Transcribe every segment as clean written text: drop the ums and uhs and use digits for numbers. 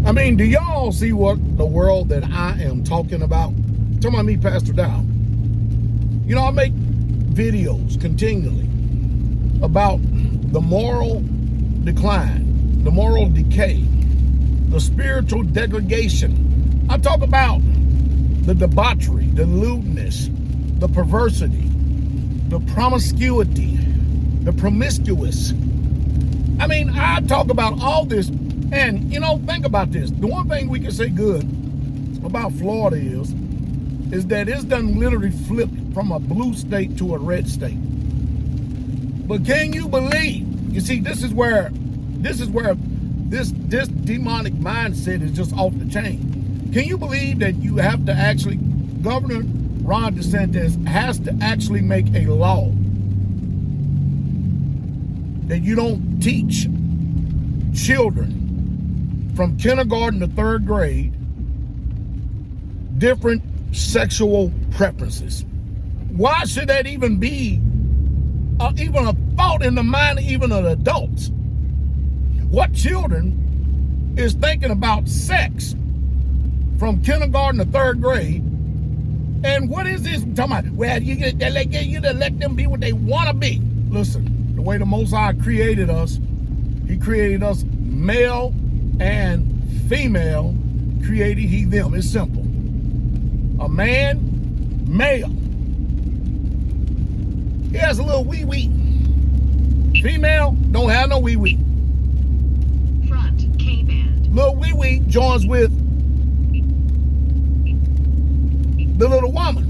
I mean, do y'all see what the world that I am talking about? Talking about me, Pastor Dowell. You know, I make videos continually about the moral decline, the moral decay, the spiritual degradation. I talk about the debauchery, the lewdness, the perversity, the promiscuity, the promiscuous. I mean, I talk about all this, and, you know, think about this. The one thing we can say good about Florida is that it's done literally flipped from a blue state to a red state. But can you believe? You see, this is where this demonic mindset is just off the chain. Can you believe that you have to actually, Governor Ron DeSantis has to actually make a law that you don't teach children from kindergarten to third grade different sexual preferences? Why should that even be even a thought in the mind of even an adult? What children is thinking about sex from kindergarten to third grade? And what is this I'm talking about? Well, you let them be what they want to be. Listen, the way the Most High created us, he created us male and female, created he them. It's simple. A man, male, he has a little wee-wee. Female don't have no wee-wee. Front K-band. Little wee-wee joins with the little woman.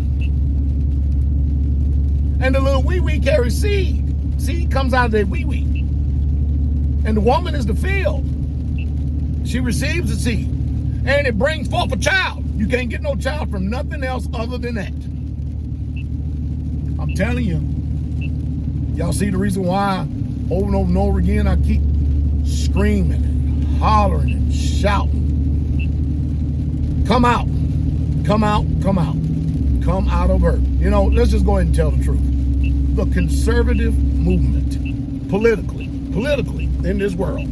And the little wee-wee carries seed. Seed comes out of that wee-wee. And the woman is the field. She receives the seed. And it brings forth a child. You can't get no child from nothing else other than that. I'm telling you. Y'all see the reason why over and over and over again I keep screaming and hollering and shouting. Come out. Come out. Come out. Come out of her. You know, let's just go ahead and tell the truth. The conservative movement, politically in this world,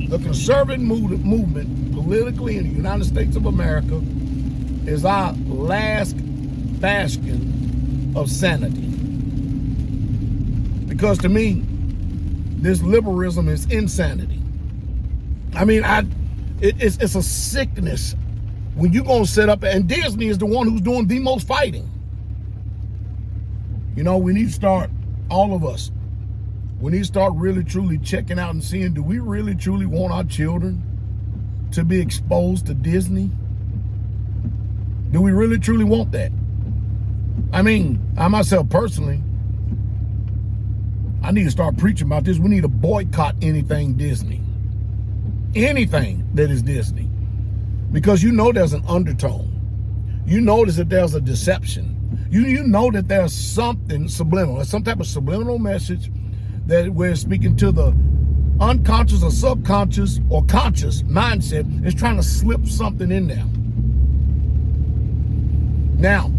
the conservative movement politically in the United States of America is our last bastion of sanity. Because to me, this liberalism is insanity. I mean, it's a sickness when you're going to set up, and Disney is the one who's doing the most fighting. You know, we need to start, all of us, we need to start really truly checking out and seeing, do we really truly want our children to be exposed to Disney? Do we really truly want that? I mean, I myself personally, I need to start preaching about this. We need to boycott anything Disney. Anything that is Disney. Because you know there's an undertone. You notice that there's a deception. You know that there's something subliminal, some type of subliminal message that we're speaking to the unconscious or subconscious or conscious mindset is trying to slip something in there. Now,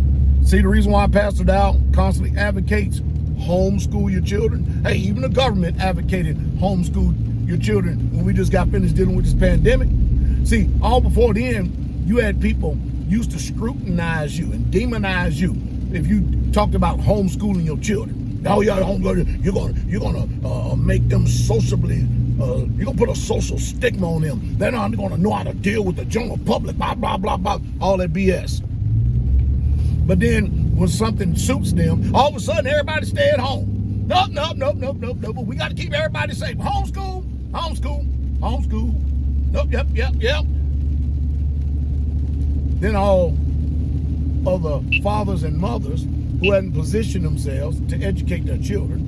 see the reason why Pastor Dowell constantly advocates homeschool your children? Hey, even the government advocated homeschool your children when we just got finished dealing with this pandemic. See, all before then, you had people used to scrutinize you and demonize you if you talked about homeschooling your children. Oh, yeah, you're gonna make them sociably. You're gonna put a social stigma on them. They're not gonna know how to deal with the general public. Blah blah blah blah. All that BS. But then when something suits them, all of a sudden everybody stay at home. Nope. But we got to keep everybody safe. Homeschool. Nope. Yep. Then all other fathers and mothers who hadn't positioned themselves to educate their children,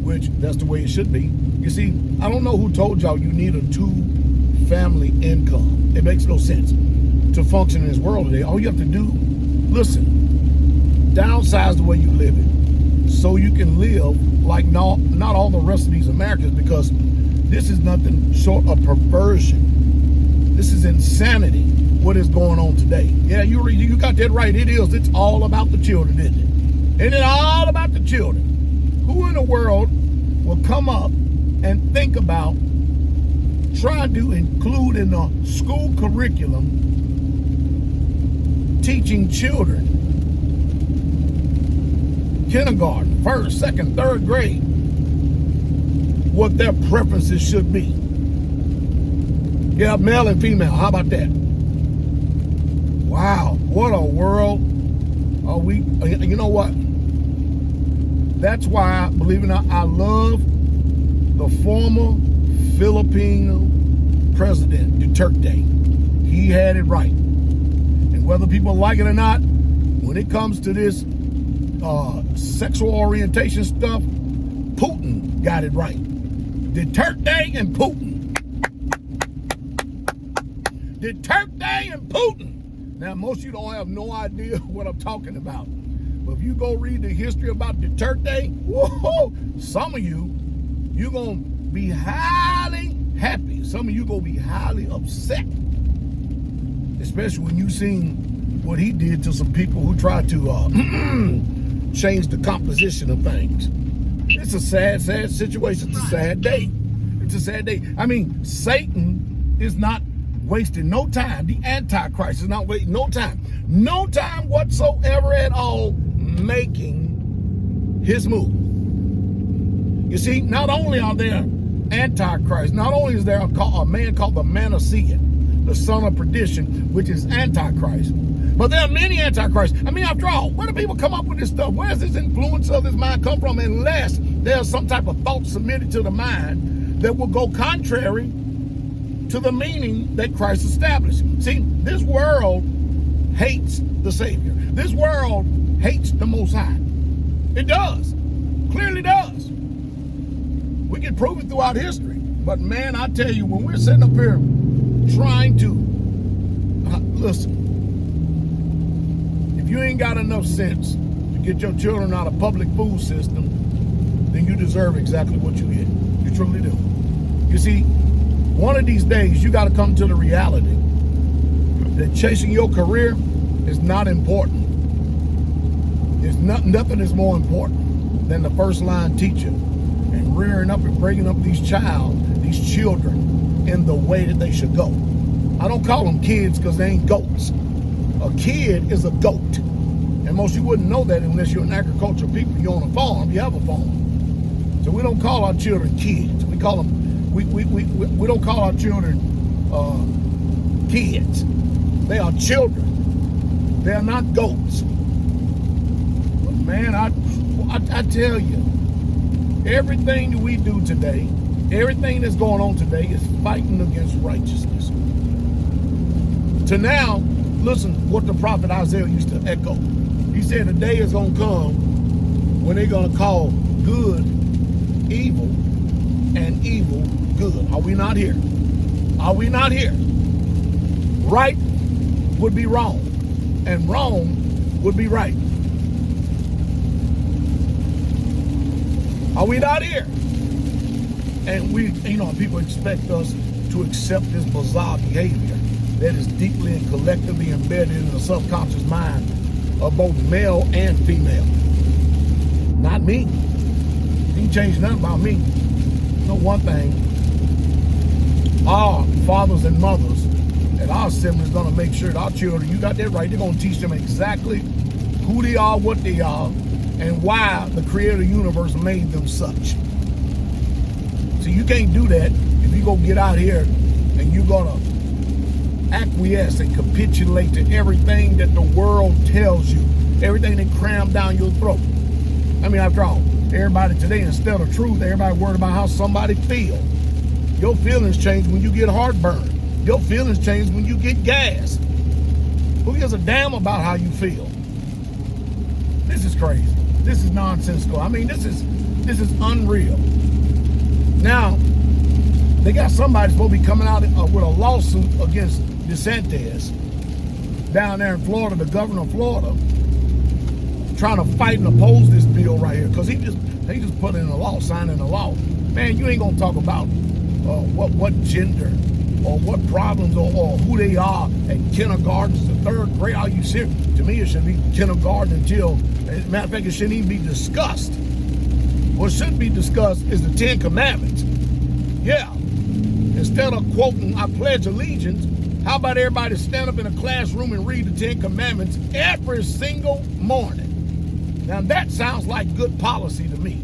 which that's the way it should be. You see, I don't know who told y'all you need a 2-family income. It makes no sense to function in this world today. All you have to do, listen, downsize the way you live it so you can live like not all the rest of these Americans, because this is nothing short of perversion. This is insanity, what is going on today. Yeah, you got that right. It is. It's all about the children, isn't it? Isn't it all about the children? Who in the world will come up and think about trying to include in the school curriculum teaching children, kindergarten, first, second, third grade, what their preferences should be. Yeah, male and female. How about that? Wow, what a world are we? You know what? That's why, believe it or not, I love the former Filipino president, Duterte. He had it right. And whether people like it or not, when it comes to this sexual orientation stuff, Putin got it right. Duterte and Putin. Duterte and Putin. Now, most of you don't have no idea what I'm talking about. But if you go read the history about Duterte, whoa, some of you're going to be highly happy. Some of you going to be highly upset. Especially when you seen what he did to some people who tried to change the composition of things. It's a sad, sad situation. It's a sad day. It's a sad day. I mean, Satan is not wasting no time. The Antichrist is not wasting no time. No time whatsoever at all making his move. You see, not only are there Antichrist, not only is there a man called the Manichaean, the son of perdition, which is Antichrist, but there are many Antichrists. I mean, after all, where do people come up with this stuff? Where does this influence of this mind come from? Unless there's some type of thought submitted to the mind that will go contrary to the meaning that Christ established. See, this world hates the Savior. This world hates the Most High. It does. Clearly does. We can prove it throughout history. But man, I tell you, when we're sitting up here trying to, listen, if you ain't got enough sense to get your children out of public food system, then you deserve exactly what you get. You truly do. You see, one of these days, you got to come to the reality that chasing your career is not important. Nothing is more important than the first line teacher and rearing up and bringing up these children in the way that they should go. I don't call them kids because they ain't goats. A kid is a goat. And most of you wouldn't know that unless you're an agricultural people. You're on a farm. You have a farm. So we don't call our children kids. We call them. We don't call our children kids. They are children. They are not goats. But man, I tell you, everything that we do today, everything that's going on today is fighting against righteousness. To now, listen what the prophet Isaiah used to echo. He said a day is going to come when they're going to call good evil and evil good. Are we not here? Are we not here? Right would be wrong, and wrong would be right. Are we not here? And we, people expect us to accept this bizarre behavior that is deeply and collectively embedded in the subconscious mind of both male and female. Not me. Ain't changed nothing about me. You know one thing, our fathers and mothers and our assemblies gonna make sure that our children, you got that right, they're gonna teach them exactly who they are, what they are, and why the creator of the universe made them such. So you can't do that if you go get out here and you're gonna acquiesce and capitulate to everything that the world tells you, everything they cram down your throat. I mean, after all, everybody today, instead of truth, everybody worried about how somebody feels. Your feelings change when you get heartburn. Your feelings change when you get gas. Who gives a damn about how you feel? This is crazy. This is nonsensical. I mean, this is unreal. Now, they got somebody supposed to be coming out with a lawsuit against DeSantis down there in Florida, the governor of Florida, trying to fight and oppose this bill right here because they just put in a law, signing a law. Man, you ain't gonna talk about what gender or what problems or who they are at kindergarten to third grade. Are you serious? To me, it should be kindergarten until, as a matter of fact, it shouldn't even be discussed. What should be discussed is the 10 Commandments. Yeah. instead of quoting I pledge allegiance, how about everybody stand up in a classroom and read the 10 Commandments every single morning? Now that sounds like good policy to me.